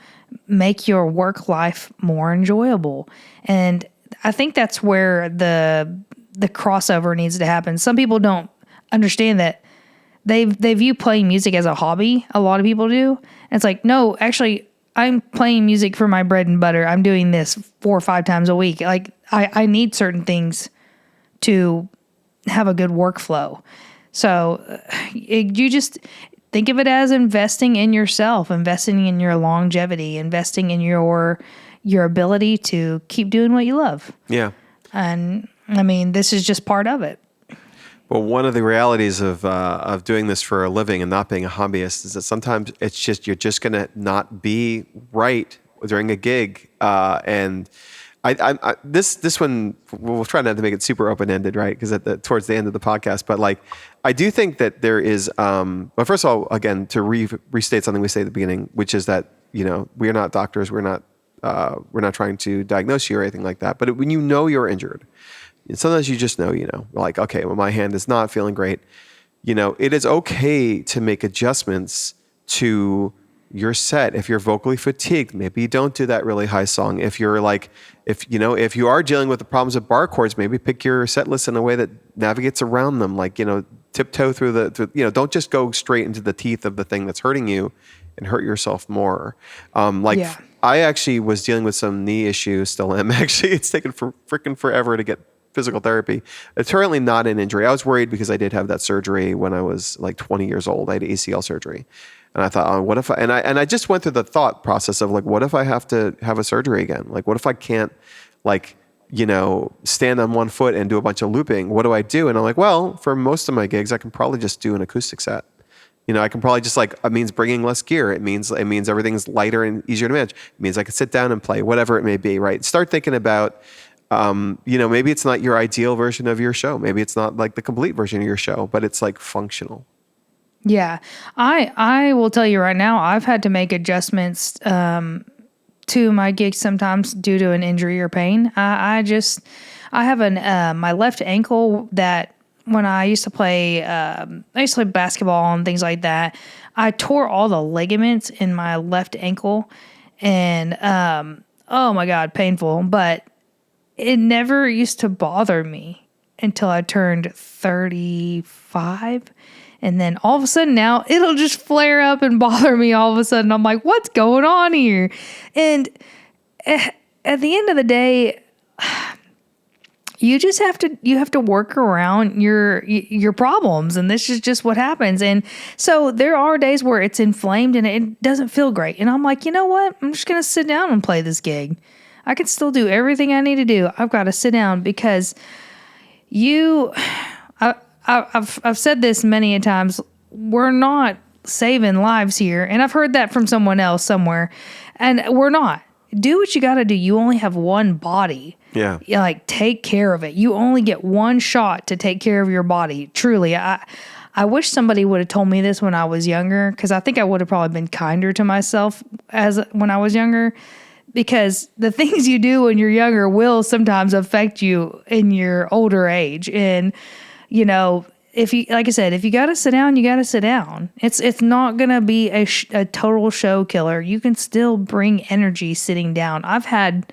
make your work life more enjoyable. And I think that's where the crossover needs to happen. Some people don't understand that they view playing music as a hobby. A lot of people do. And it's like, no, actually, I'm playing music for my bread and butter. I'm doing this 4 or 5 times a week. Like I need certain things to have a good workflow. So you just think of it as investing in yourself, investing in your longevity, investing in your ability to keep doing what you love. Yeah. And I mean, this is just part of it. Well, one of the realities of doing this for a living and not being a hobbyist is that sometimes it's just, you're just going to not be right during a gig. And this one, we'll try not to make it super open-ended, right? Because towards the end of the podcast, but like, I do think that there is, well, first of all, again, to restate something we say at the beginning, which is that, we are not doctors. We're not trying to diagnose you or anything like that. But when you're injured, sometimes you just know, like, okay, well, my hand is not feeling great. It is okay to make adjustments to your set. If you're vocally fatigued, maybe you don't do that really high song. If you're like, if you are dealing with the problems of bar chords, maybe pick your set list in a way that navigates around them. Like, tiptoe through don't just go straight into the teeth of the thing that's hurting you and hurt yourself more. I actually was dealing with some knee issues, still am actually. It's taken freaking forever to get physical therapy. It's currently not an injury. I was worried because I did have that surgery when I was like 20 years old. I had ACL surgery. And I thought, oh, what if I just went through the thought process of like, what if I have to have a surgery again? Like, what if I can't like, stand on one foot and do a bunch of looping? What do I do? And I'm like, well, for most of my gigs, I can probably just do an acoustic set. I can probably just it means bringing less gear. It means everything's lighter and easier to manage. It means I can sit down and play, whatever it may be, right? Start thinking about, maybe it's not your ideal version of your show. Maybe it's not like the complete version of your show, but it's like functional. Yeah. I will tell you right now, I've had to make adjustments to my gigs sometimes due to an injury or pain. I have my left ankle that when I used to play basketball and things like that, I tore all the ligaments in my left ankle, and oh my God, painful. But it never used to bother me until I turned 35. And then all of a sudden now it'll just flare up and bother me all of a sudden. I'm like, what's going on here? And at the end of the day, you have to work around your problems. And this is just what happens. And so there are days where it's inflamed and it doesn't feel great. And I'm like, you know what? I'm just going to sit down and play this gig. I can still do everything I need to do. I've got to sit down because I've said this many a times. We're not saving lives here. And I've heard that from someone else somewhere. And we're not. Do what you got to do. You only have one body. Yeah. Take care of it. You only get one shot to take care of your body. Truly. I wish somebody would have told me this when I was younger, because I think I would have probably been kinder to myself when I was younger. Because the things you do when you're younger will sometimes affect you in your older age. And if you, like I said, if you got to sit down, you got to sit down. It's not going to be a total show killer. You can still bring energy sitting down. I've had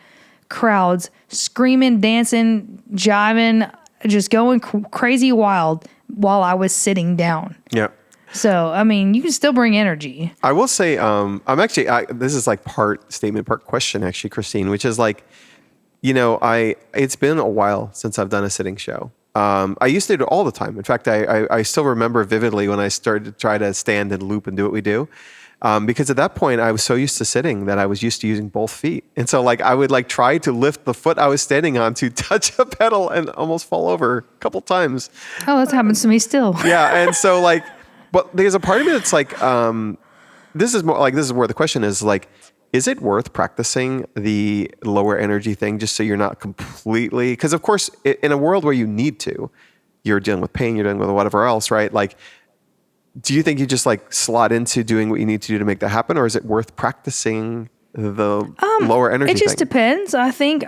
crowds screaming, dancing, jiving, just going crazy wild while I was sitting down. Yeah. So, you can still bring energy. I will say, this is like part statement, part question actually, Christine, which is like, it's been a while since I've done a sitting show. I used to do it all the time. In fact, I still remember vividly when I started to try to stand and loop and do what we do. Because at that point I was so used to sitting that I was used to using both feet. And so I would try to lift the foot I was standing on to touch a pedal and almost fall over a couple times. Oh, that happens to me still. Yeah. And so but there's a part of me that's this is where the question is it worth practicing the lower energy thing just so you're not completely, because of course in a world where you need to, you're dealing with pain, you're dealing with whatever else, right? Do you think you just slot into doing what you need to do to make that happen? Or is it worth practicing the lower energy thing? It just depends. I think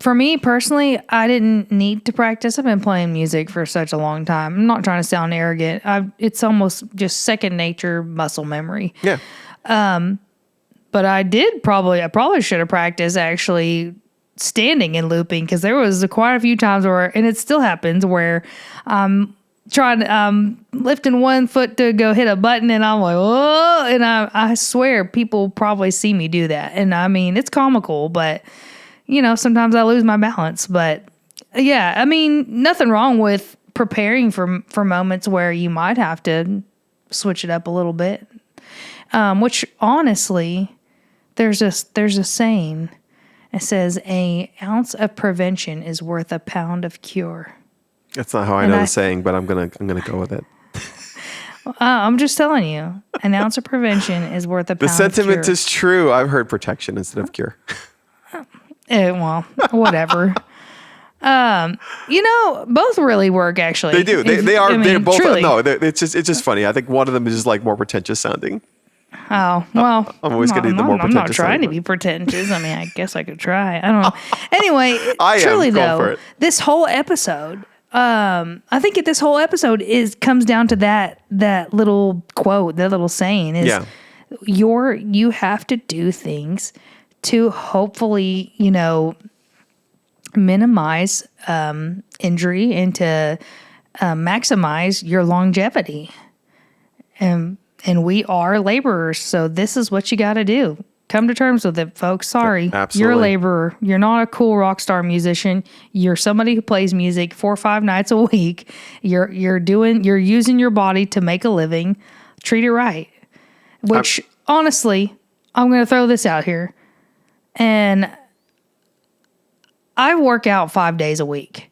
for me personally, I didn't need to practice. I've been playing music for such a long time. I'm not trying to sound arrogant. It's almost just second nature muscle memory. Yeah. But I probably should have practiced actually standing and looping, because there was quite a few times and it still happens, where trying lifting one foot to go hit a button and I'm like, whoa, and I swear people probably see me do that, and it's comical, but sometimes I lose my balance. But yeah, nothing wrong with preparing for moments where you might have to switch it up a little bit, which honestly, there's a saying. It says an ounce of prevention is worth a pound of cure. That's not how I know the saying, but I'm gonna go with it. I'm just telling you, an ounce of prevention is worth a pound of cure. The sentiment is true. I've heard protection instead of cure. Well, whatever. Both really work actually. They do. They're both. Truly. No, it's just funny. I think one of them is just more pretentious sounding. Oh, well. I'm always going to do the more pretentious. I'm not trying to be pretentious. I guess I could try. I don't know. Anyway, truly though, this whole episode, I think this whole episode comes down to that little quote, that little saying is, you have to do things to hopefully, minimize injury and to maximize your longevity. And we are laborers, so this is what you got to do. Come to terms with it, folks. Sorry. Absolutely. You're a laborer. You're not a cool rock star musician. You're somebody who plays music 4 or 5 nights a week. You're using your body to make a living. Treat it right. Which honestly, I'm going to throw this out here. And I work out 5 days a week.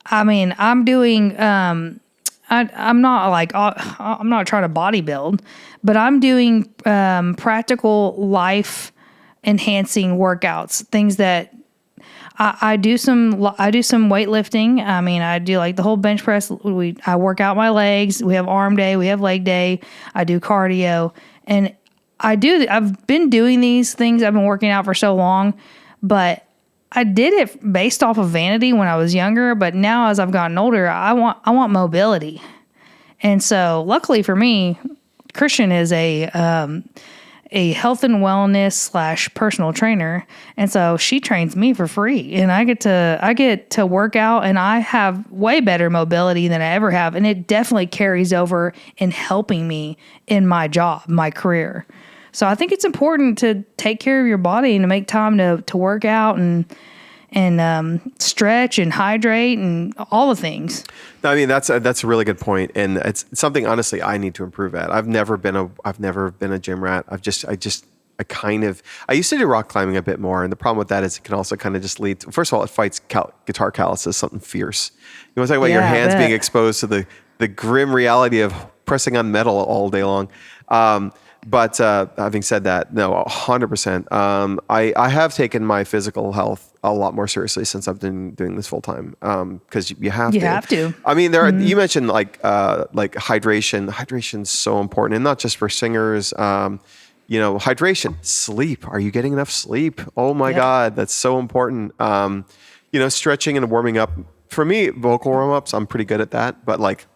I mean, I'm doing I'm not like I'm not trying to bodybuild, but I'm doing practical life enhancing workouts, things that I do some weightlifting. I mean, I do like the whole bench press. I work out my legs. We have arm day. We have leg day. I do cardio, and I've been doing these things. I've been working out for so long, but I did it based off of vanity when I was younger, but now as I've gotten older, I want mobility. And so luckily for me, Christian is a health and wellness / personal trainer. And so she trains me for free, and I get to work out, and I have way better mobility than I ever have. And it definitely carries over in helping me in my job, my career. So I think it's important to take care of your body and to make time to work out and stretch and hydrate and all the things. No, I mean, that's a really good point, and it's something honestly I need to improve at. I've never been a gym rat. I used to do rock climbing a bit more, and the problem with that is it can also kind of just lead to, first of all, it fights guitar calluses, something fierce. You want to talk about your hands being exposed to the grim reality of pressing on metal all day long. But having said that, no, 100%. I have taken my physical health a lot more seriously since I've been doing this full time. Because you have to. I mean, you mentioned like hydration. Hydration's so important, and not just for singers. Hydration, sleep. Are you getting enough sleep? Oh my God, that's so important. Stretching and warming up. For me, vocal warm ups, I'm pretty good at that, but like,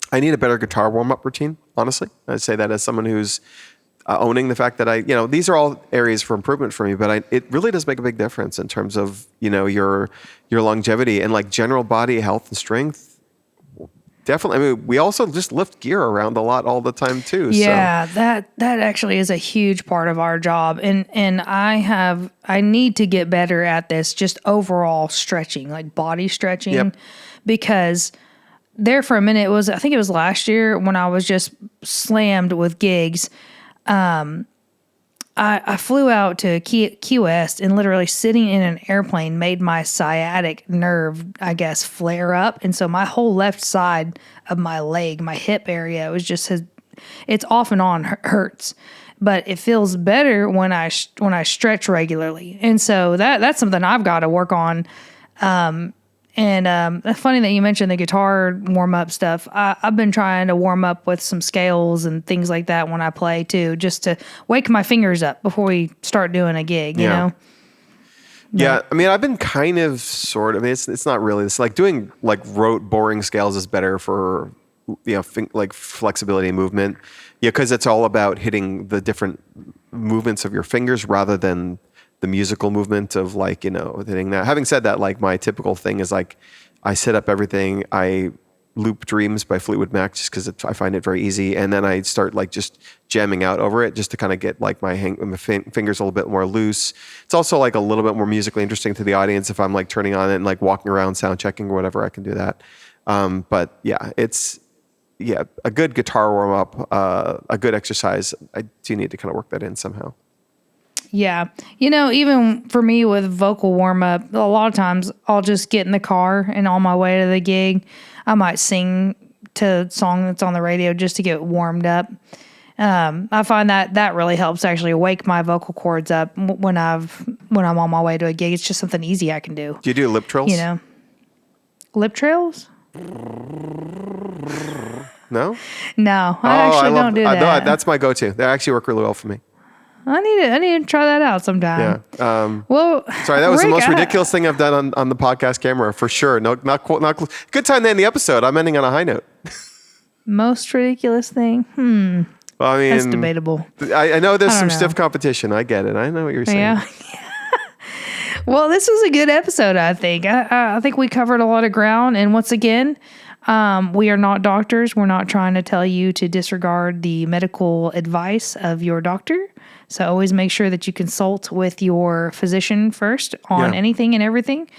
I need a better guitar warm-up routine, honestly. I'd say that as someone who's owning the fact that these are all areas for improvement for me, but it really does make a big difference in terms of, your longevity and like general body health and strength. Definitely. I mean, we also just lift gear around a lot all the time too. Yeah, so. That actually is a huge part of our job. And I need to get better at this, just overall stretching, like body stretching, because there for a minute, I think it was last year when I was just slammed with gigs. I flew out to Key West, and literally sitting in an airplane made my sciatic nerve, I guess, flare up. And so my whole left side of my leg, my hip area, it's off and on hurts, but it feels better when I stretch regularly. And so that's something I've got to work on. And it's funny that you mentioned the guitar warm-up stuff. I've been trying to warm up with some scales and things like that when I play too, just to wake my fingers up before we start doing a gig, you know? Yeah, I mean, I've been kind of sort of, it's not really, it's like doing like rote, boring scales is better for, like flexibility and movement. Yeah, because it's all about hitting the different movements of your fingers rather than the musical movement of like, hitting that. Having said that, like my typical thing is like, I set up everything. I loop Dreams by Fleetwood Mac just because I find it very easy. And then I start like just jamming out over it just to kind of get like my fingers a little bit more loose. It's also like a little bit more musically interesting to the audience if I'm like turning on it and like walking around sound checking or whatever, I can do that. But yeah, a good guitar warm up, a good exercise. I do need to kind of work that in somehow. Yeah. Even for me with vocal warm up, a lot of times I'll just get in the car and on my way to the gig, I might sing to a song that's on the radio just to get warmed up. I find that really helps actually wake my vocal cords up when I'm on my way to a gig. It's just something easy I can do. Do you do lip trills? Lip trills? No? No, I don't do that. No, that's my go-to. They actually work really well for me. I need to try that out sometime. Yeah. Well, sorry, that was the most ridiculous thing I've done on the podcast camera for sure. No, not good time to end the episode. I'm ending on a high note. Most ridiculous thing? Well, I mean, that's debatable. I know there's some stiff competition. I get it. I know what you're saying. Yeah. Well, this was a good episode, I think. I think we covered a lot of ground. And once again, We are not doctors. We're not trying to tell you to disregard the medical advice of your doctor. So always make sure that you consult with your physician first on Yeah. anything and everything.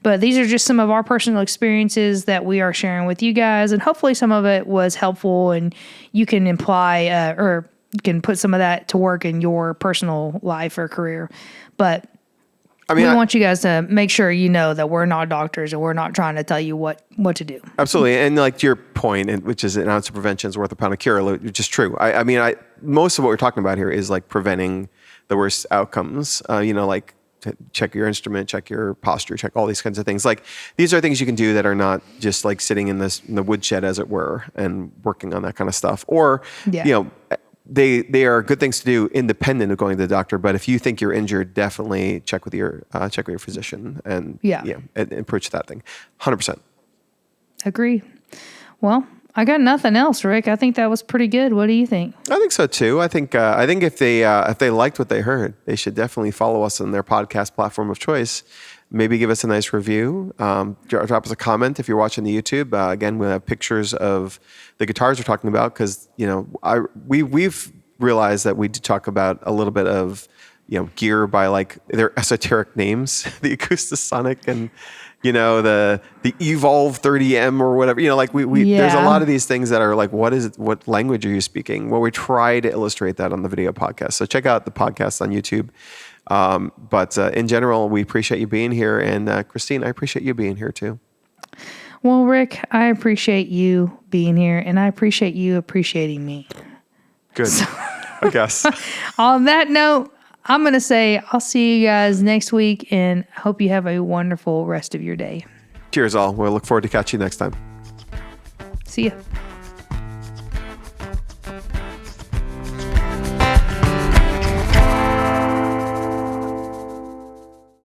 But these are just some of our personal experiences that we are sharing with you guys. And hopefully some of it was helpful and you can imply or you can put some of that to work in your personal life or career. But I mean, we want you guys to make sure you know that we're not doctors and we're not trying to tell you what to do. absolutely. And like to your point, and which is an ounce of prevention is worth a pound of cure, which is true. I mean, most of what we're talking about here is like preventing the worst outcomes, like to check your instrument, check your posture, check all these kinds of things. Like these are things you can do that are not just like sitting in the woodshed, as it were, and working on that kind of stuff. Or, they are good things to do independent of going to the doctor. But if you think you're injured, definitely check with your physician and and approach that thing. 100%. Agree. Well, I got nothing else, Rick. I think that was pretty good. What do you think? I think so too. I think if they liked what they heard, they should definitely follow us on their podcast platform of choice. Maybe give us a nice review. Drop us a comment if you're watching the YouTube. Again, we'll have pictures of the guitars we're talking about because we've realized that we did talk about a little bit of gear by like their esoteric names, the Acoustasonic and the Evolve 30M or whatever. There's a lot of these things that are like, what is it? What language are you speaking? Well, we try to illustrate that on the video podcast. So check out the podcast on YouTube. But in general, we appreciate you being here. And Christine, I appreciate you being here too. Well, Rick, I appreciate you being here and I appreciate you appreciating me. Good, I guess. On that note, I'm going to say I'll see you guys next week and hope you have a wonderful rest of your day. Cheers all. We'll look forward to catching you next time. See ya.